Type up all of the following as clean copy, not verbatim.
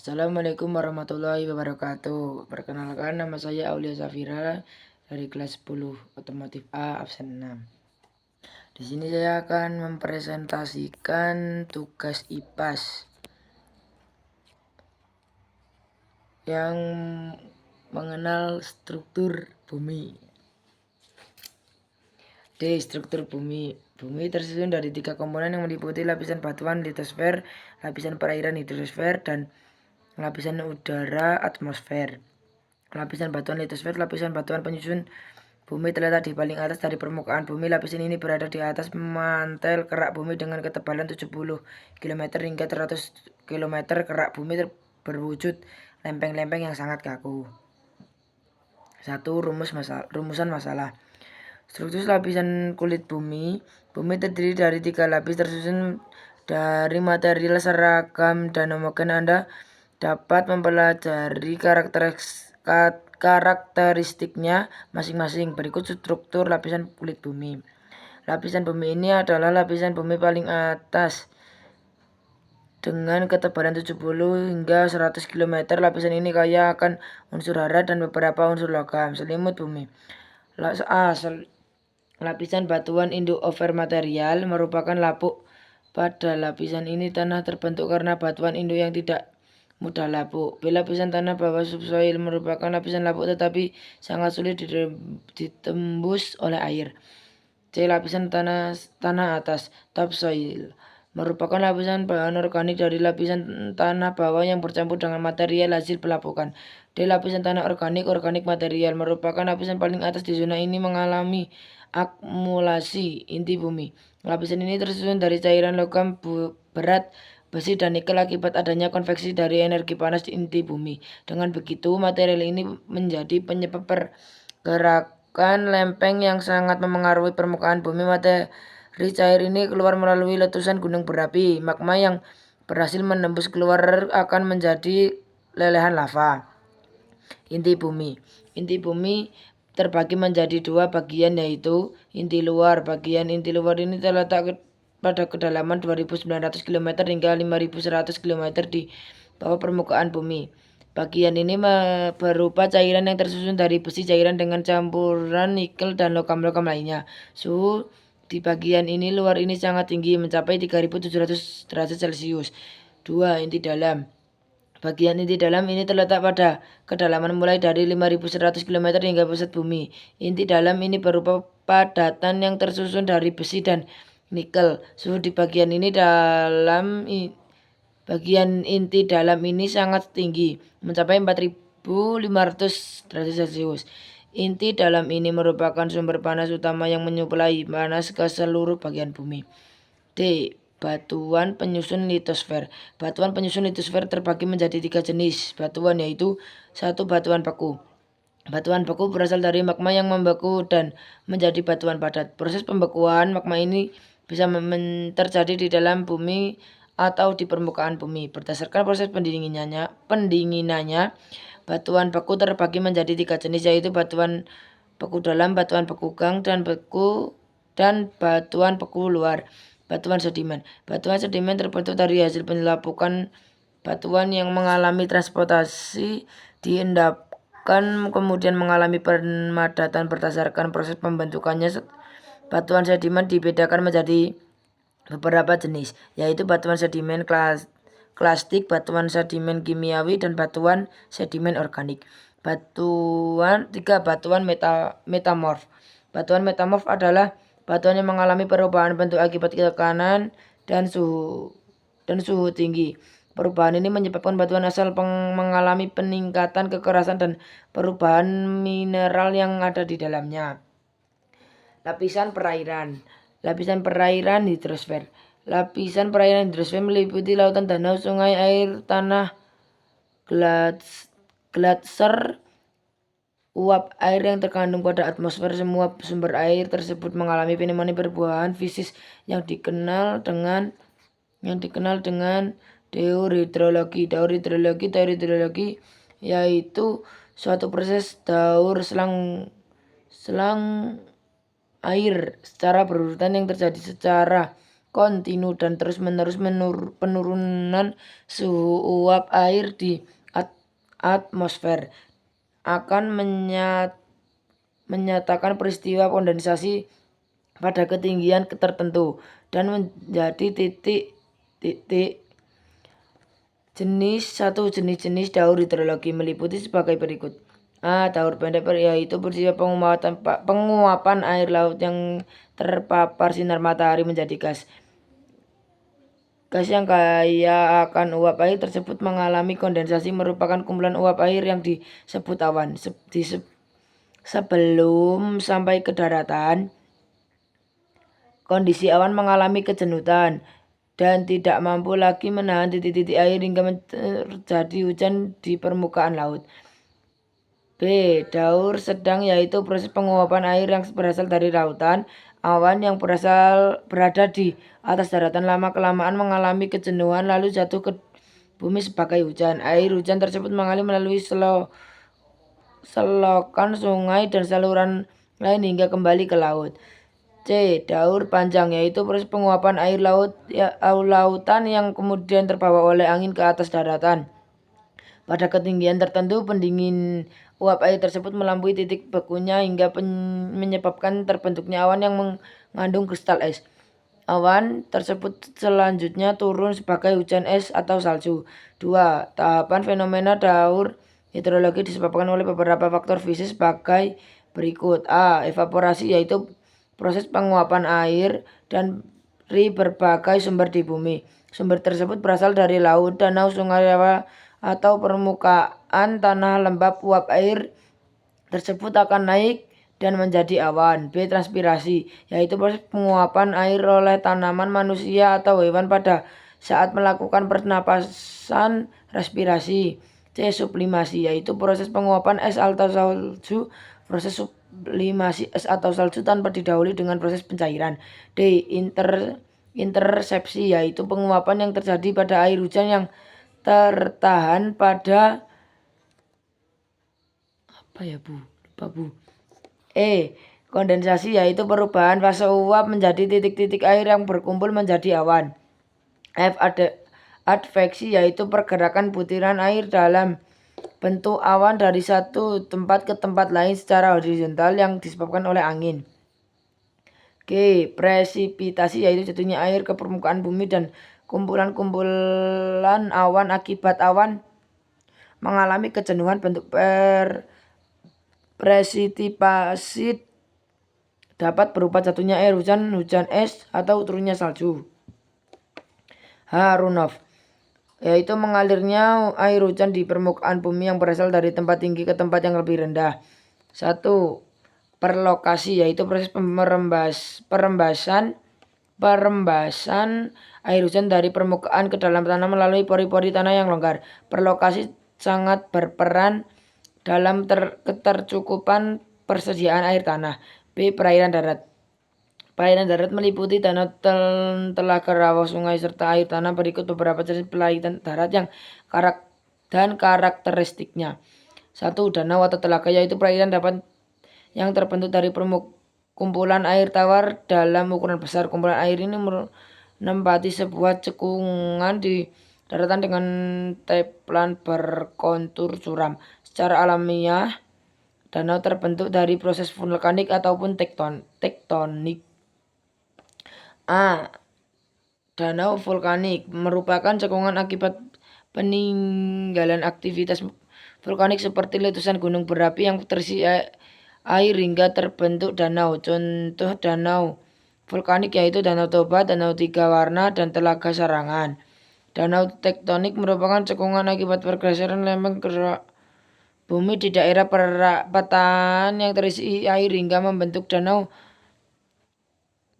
Assalamualaikum warahmatullahi wabarakatuh. Perkenalkan, nama saya Aulia Safira dari kelas 10 Otomotif A absen 6. Di sini saya akan mempresentasikan tugas IPAS yang mengenal struktur bumi. Struktur bumi. Bumi tersusun dari 3 komponen yang meliputi lapisan batuan litosfer, lapisan perairan hidrosfer, dan lapisan udara atmosfer. Lapisan batuan litosfer, lapisan batuan penyusun bumi terletak di paling atas dari permukaan bumi. Lapisan ini berada di atas mantel kerak bumi dengan ketebalan 70 km hingga 100 km. Kerak bumi berwujud lempeng-lempeng yang sangat kaku. 1. Rumusan masalah. Struktur lapisan kulit bumi. Bumi terdiri dari 3 lapis tersusun dari material seragam dan homogen. Anda dapat mempelajari karakteristiknya masing-masing. Berikut struktur lapisan kulit bumi. Lapisan bumi ini adalah lapisan bumi paling atas dengan ketebalan 70 hingga 100 km. Lapisan ini kaya akan unsur hara dan beberapa unsur logam. Selimut bumi. Lapisan batuan induk over material merupakan lapuk. Pada lapisan ini tanah terbentuk karena batuan induk yang tidak mudah lapuk. B. Lapisan tanah bawah subsoil merupakan lapisan lapuk tetapi sangat sulit ditembus oleh air. C. Lapisan tanah atas topsoil merupakan lapisan bahan organik dari lapisan tanah bawah yang bercampur dengan material hasil pelapukan. D. Lapisan tanah organik material merupakan lapisan paling atas di zona ini mengalami akumulasi inti bumi. Lapisan ini tersusun dari cairan logam berat, besi, dan nikel akibat adanya konveksi dari energi panas di inti bumi. Dengan begitu, material ini menjadi penyebab pergerakan lempeng yang sangat memengaruhi permukaan bumi. Materi cair ini keluar melalui letusan gunung berapi. Magma yang berhasil menembus keluar akan menjadi lelehan lava. Inti bumi. Inti bumi terbagi menjadi 2 bagian, yaitu inti luar. Bagian inti luar ini terletak pada kedalaman 2.900 km hingga 5.100 km di bawah permukaan bumi. Bagian ini berupa cairan yang tersusun dari besi, cairan dengan campuran nikel dan logam-logam lainnya. Suhu di bagian ini luar ini sangat tinggi, mencapai 3.700 derajat Celcius. 2. Inti dalam. Bagian inti dalam ini terletak pada kedalaman mulai dari 5.100 km hingga pusat bumi. Inti dalam ini berupa padatan yang tersusun dari besi dan nikel. Suhu di bagian inti dalam ini sangat tinggi, mencapai 4.500 derajat Celcius. Inti dalam ini merupakan sumber panas utama yang menyuplai panas ke seluruh bagian bumi. D. Batuan penyusun litosfer. Batuan penyusun litosfer terbagi menjadi 3 jenis batuan, yaitu 1. Batuan beku. Batuan beku berasal dari magma yang membeku dan menjadi batuan padat. Proses pembekuan magma ini bisa terjadi di dalam bumi atau di permukaan bumi. Berdasarkan proses pendinginannya, batuan beku terbagi menjadi 3 jenis, yaitu batuan beku dalam, batuan beku gang, dan batuan beku luar. Batuan sedimen. Batuan sedimen terbentuk dari hasil pelapukan batuan yang mengalami transportasi, diendapkan, kemudian mengalami pemadatan. Berdasarkan proses pembentukannya, batuan sedimen dibedakan menjadi beberapa jenis, yaitu batuan sedimen klastik, batuan sedimen kimiawi, dan batuan sedimen organik. 3. Batuan metamorf. Batuan metamorf adalah batuan yang mengalami perubahan bentuk akibat tekanan dan suhu tinggi. Perubahan ini menyebabkan batuan asal mengalami peningkatan kekerasan dan perubahan mineral yang ada di dalamnya. Lapisan perairan. Lapisan perairan hidrosfer. Lapisan perairan hidrosfer meliputi lautan, danau, sungai, air tanah, gletser, uap air yang terkandung pada atmosfer. Semua sumber air tersebut mengalami fenomena perubahan fisis yang dikenal dengan teori hidrologi. Teori hidrologi yaitu suatu proses daur selang air secara berurutan yang terjadi secara kontinu dan terus-menerus penurunan suhu uap air di atmosfer akan menyatakan peristiwa kondensasi pada ketinggian tertentu dan menjadi titik jenis daur hidrologi meliputi sebagai berikut. Daur pendek yaitu peristiwa penguapan air laut yang terpapar sinar matahari menjadi gas. Gas yang kaya akan uap air tersebut mengalami kondensasi merupakan kumpulan uap air yang disebut awan. Sebelum sampai ke daratan, kondisi awan mengalami kejenutan dan tidak mampu lagi menahan titik-titik air hingga terjadi hujan di permukaan laut. B. Daur sedang yaitu proses penguapan air yang berasal dari lautan. Awan yang berada di atas daratan lama-kelamaan mengalami kejenuhan lalu jatuh ke bumi sebagai hujan. Air hujan tersebut mengalir melalui selokan sungai dan saluran lain hingga kembali ke laut. C. Daur panjang yaitu proses penguapan air lautan yang kemudian terbawa oleh angin ke atas daratan. Pada ketinggian tertentu, pendingin uap air tersebut melampaui titik bekunya hingga menyebabkan terbentuknya awan yang mengandung kristal es. Awan tersebut selanjutnya turun sebagai hujan es atau salju. 2. Tahapan fenomena daur hidrologi disebabkan oleh beberapa faktor fisik sebagai berikut. A. Evaporasi yaitu proses penguapan air dari berbagai sumber di bumi. Sumber tersebut berasal dari laut, danau, sungai, rawa, atau permukaan tanah lembab. Uap air tersebut akan naik dan menjadi awan. B. Transpirasi yaitu proses penguapan air oleh tanaman, manusia, atau hewan pada saat melakukan pernapasan respirasi. C. Sublimasi yaitu proses penguapan es atau salju. Proses sublimasi es atau salju tanpa didahului dengan proses pencairan. D. Intersepsi yaitu penguapan yang terjadi pada air hujan yang tertahan pada E. Kondensasi yaitu perubahan fase uap menjadi titik-titik air yang berkumpul menjadi awan. F. Adveksi yaitu pergerakan butiran air dalam bentuk awan dari satu tempat ke tempat lain secara horizontal yang disebabkan oleh angin. G. Presipitasi yaitu jatuhnya air ke permukaan bumi dan kumpulan-kumpulan awan akibat awan mengalami kejenuhan. Bentuk presipitasi dapat berupa jatuhnya air hujan, hujan es, atau turunnya salju. H. Runoff yaitu mengalirnya air hujan di permukaan bumi yang berasal dari tempat tinggi ke tempat yang lebih rendah. 1. Perlokasi yaitu proses perembasan air hujan dari permukaan ke dalam tanah melalui pori-pori tanah yang longgar. Perlokasi sangat berperan dalam ketercukupan persediaan air tanah. B. Perairan darat. Perairan darat meliputi danau, telaga, rawa, sungai, serta air tanah. Berikut beberapa jenis perairan darat yang karakteristiknya. 1. Danau atau telaga yaitu perairan yang terbentuk dari kumpulan air tawar dalam ukuran besar. Kumpulan air ini menempati sebuah cekungan di daratan dengan teplan berkontur curam. Secara alamiah, danau terbentuk dari proses vulkanik ataupun tektonik. A. Danau vulkanik merupakan cekungan akibat peninggalan aktivitas vulkanik seperti letusan gunung berapi yang terisi air hingga terbentuk danau. Contoh danau vulkanik yaitu Danau Toba, Danau Tiga Warna, dan Telaga Sarangan. Danau tektonik merupakan cekungan akibat pergeseran lempeng gerak bumi di daerah perapatan yang terisi air hingga membentuk danau.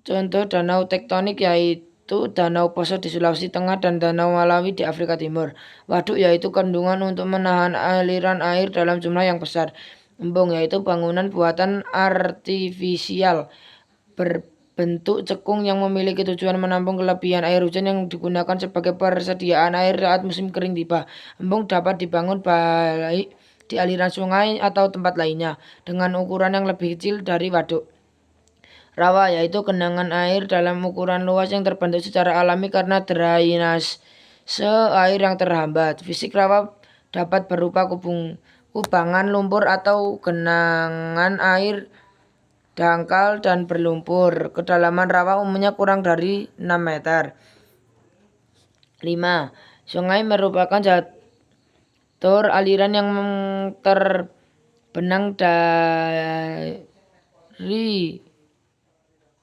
Contoh danau tektonik yaitu Danau Poso di Sulawesi Tengah dan Danau Malawi di Afrika Timur. Waduk yaitu kandungan untuk menahan aliran air dalam jumlah yang besar. Embung yaitu bangunan buatan artifisial berbentuk cekung yang memiliki tujuan menampung kelebihan air hujan yang digunakan sebagai persediaan air saat musim kering tiba. Embung dapat dibangun baik di aliran sungai atau tempat lainnya dengan ukuran yang lebih kecil dari waduk. Rawa yaitu genangan air dalam ukuran luas yang terbentuk secara alami karena drainase air yang terhambat. Fisik rawa dapat berupa kubangan lumpur atau genangan air dangkal dan berlumpur. Kedalaman rawa umumnya kurang dari 6 meter. 5. Sungai merupakan jalur aliran yang terbenang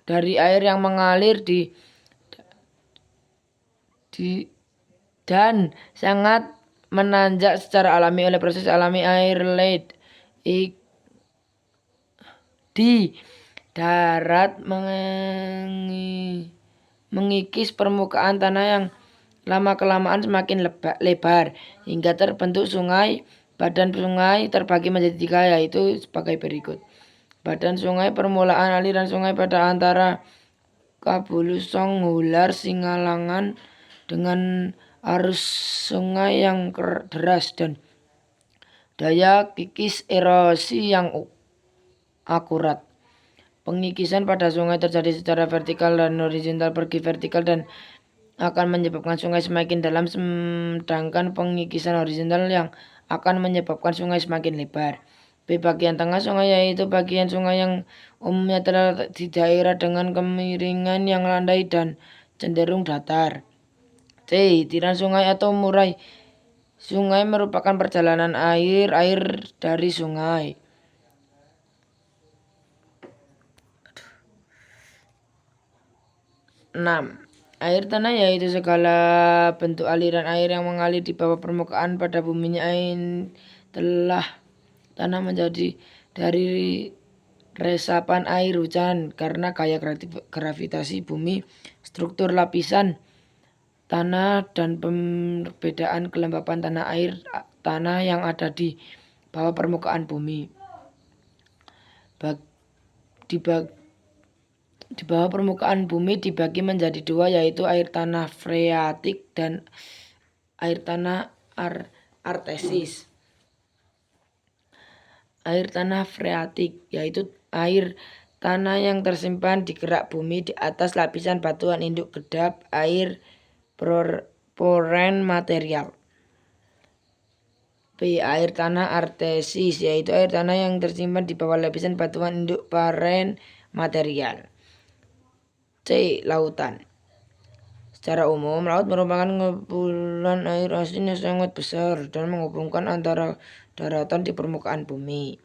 dari air yang mengalir dan sangat menanjak secara alami oleh proses alami air laut di darat mengikis permukaan tanah yang lama-kelamaan semakin lebar hingga terbentuk sungai. Badan sungai terbagi menjadi 3 yaitu sebagai berikut. Badan sungai permulaan aliran sungai pada antara Kabulusong Hular Singalangan dengan arus sungai yang deras dan daya kikis erosi yang akurat. Pengikisan pada sungai terjadi secara vertikal dan horizontal, pergi vertikal dan akan menyebabkan sungai semakin dalam, sedangkan pengikisan horizontal yang akan menyebabkan sungai semakin lebar. B. Bagian tengah sungai yaitu bagian sungai yang umumnya terletak di daerah dengan kemiringan yang landai dan cenderung datar. C. Tiran sungai atau murai sungai merupakan perjalanan air dari sungai. 6. Air tanah yaitu segala bentuk aliran air yang mengalir di bawah permukaan pada buminya. Tanah menjadi dari resapan air hujan karena gaya gravitasi bumi, struktur lapisan tanah, dan perbedaan kelembapan tanah yang ada di bawah permukaan bumi. Di bawah permukaan bumi dibagi menjadi 2 yaitu air tanah freatik dan air tanah artesis. Air tanah freatik yaitu air tanah yang tersimpan di kerak bumi di atas lapisan batuan induk kedap air poren material. B. Air tanah artesis yaitu air tanah yang tersimpan di bawah lapisan batuan induk poren material. C. Lautan. Secara umum, laut merupakan kumpulan air asin yang sangat besar dan menghubungkan antara daratan di permukaan bumi.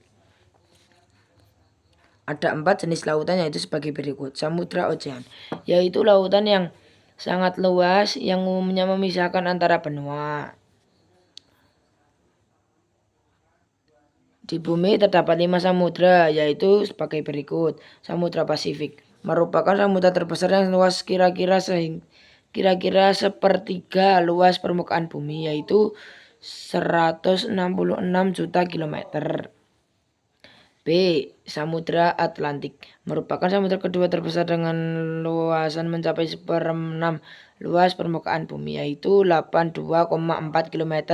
Ada 4 jenis lautan yaitu sebagai berikut. Samudra ocean yaitu lautan yang sangat luas yang umumnya memisahkan antara benua. Di bumi terdapat 5 samudra yaitu sebagai berikut. Samudra Pasifik merupakan samudra terbesar yang luas kira-kira sepertiga luas permukaan bumi yaitu 166 juta kilometer. B. Samudra Atlantik merupakan samudra kedua terbesar dengan luasan mencapai 1/6 luas permukaan bumi yaitu 82,4 km².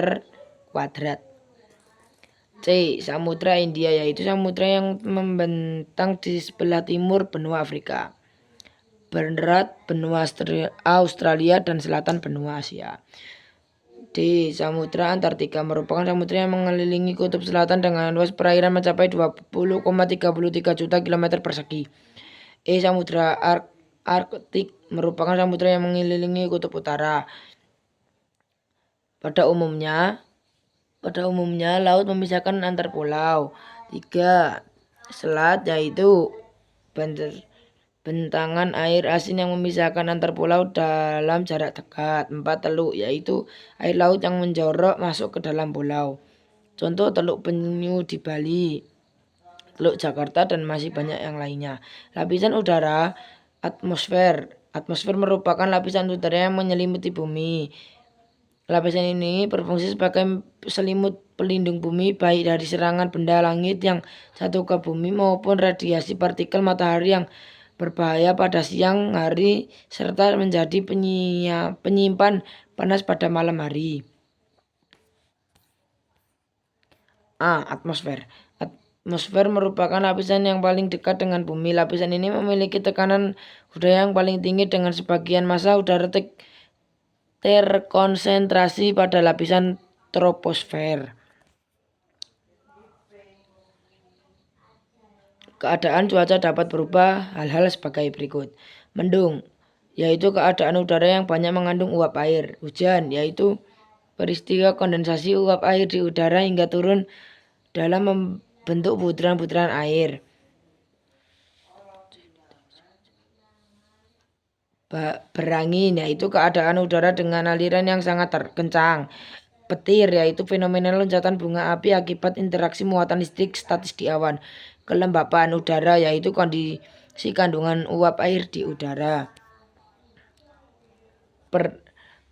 C. Samudra India yaitu samudra yang membentang di sebelah timur benua Afrika, barat benua Australia, dan selatan benua Asia. D. Samudra Antartika merupakan samudra yang mengelilingi kutub selatan dengan luas perairan mencapai 20,33 juta km persegi. E. Samudra Arktik merupakan samudra yang mengelilingi kutub utara. Pada umumnya laut memisahkan antar pulau. 3. Selat yaitu bentangan air asin yang memisahkan antar pulau dalam jarak dekat. 4. Teluk yaitu air laut yang menjorok masuk ke dalam pulau. Contoh Teluk Penyu di Bali, Teluk Jakarta, dan masih banyak yang lainnya. Lapisan udara atmosfer merupakan lapisan udara yang menyelimuti bumi. Lapisan ini berfungsi sebagai selimut pelindung bumi baik dari serangan benda langit yang jatuh ke bumi maupun radiasi partikel matahari yang berbahaya pada siang hari serta menjadi penyimpan panas pada malam hari. A. Atmosfer atmosfer merupakan lapisan yang paling dekat dengan bumi. Lapisan ini memiliki tekanan udara yang paling tinggi dengan sebagian massa udara terkonsentrasi pada lapisan troposfer. Keadaan cuaca dapat berubah hal-hal sebagai berikut. Mendung, yaitu keadaan udara yang banyak mengandung uap air. Hujan, yaitu peristiwa kondensasi uap air di udara hingga turun dalam membentuk butiran-butiran air. Berangin, yaitu keadaan udara dengan aliran yang sangat kencang. Petir, yaitu fenomena loncatan bunga api akibat interaksi muatan listrik statis di awan. Kelembapan udara, yaitu kondisi kandungan uap air di udara.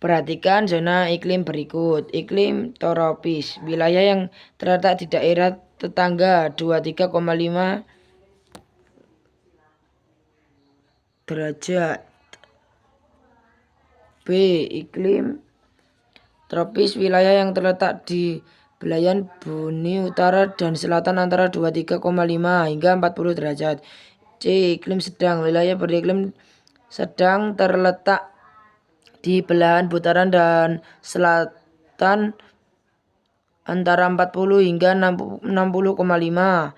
Perhatikan zona iklim berikut. Iklim tropis, wilayah yang terletak di daerah tetangga 23,5 derajat. B. Iklim tropis, wilayah yang terletak di belahan bumi utara dan selatan antara 23,5 hingga 40 derajat. C. Iklim sedang, wilayah beriklim sedang terletak di belahan butaran dan selatan antara 40 hingga 60,5.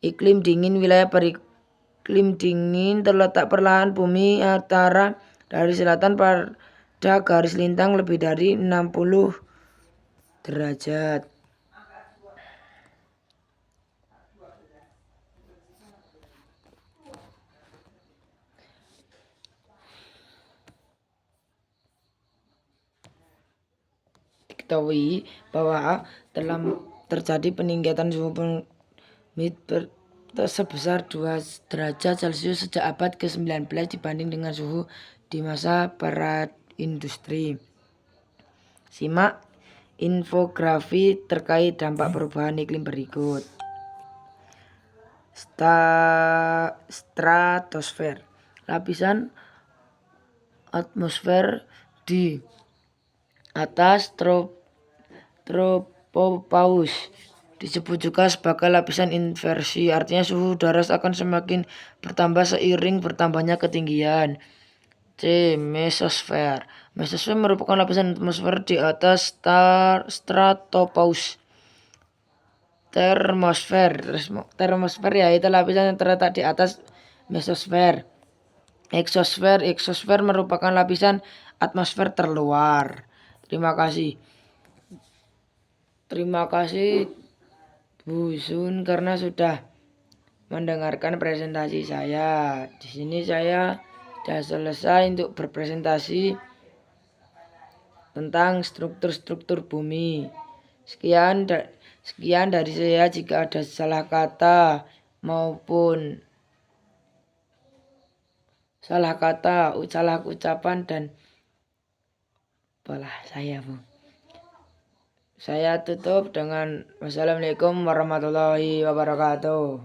Iklim dingin, wilayah beriklim dingin terletak perlahan bumi utara dari selatan pada garis lintang lebih dari 60 derajat. Diketahui bahwa telah terjadi peningkatan suhu bumi sebesar 2 derajat Celcius sejak abad ke-19 dibanding dengan suhu di masa pra-industri. Simak infografi terkait dampak perubahan iklim berikut. Stratosfer, lapisan atmosfer di atas tropopause disebut juga sebagai lapisan inversi, artinya suhu udara akan semakin bertambah seiring bertambahnya ketinggian. C. Mesosfer. Mesosfer merupakan lapisan atmosfer di atas stratopause. Termosfer yaitu lapisan yang terletak di atas mesosfer. Eksosfer merupakan lapisan atmosfer terluar. Terima kasih Bu Sun karena sudah mendengarkan presentasi saya. Di sini saya sudah selesai untuk berpresentasi tentang struktur-struktur bumi. Sekian dari saya. Jika ada salah kata maupun salah ucapan dan apalah saya, Bu. Saya tutup dengan wassalamualaikum warahmatullahi wabarakatuh.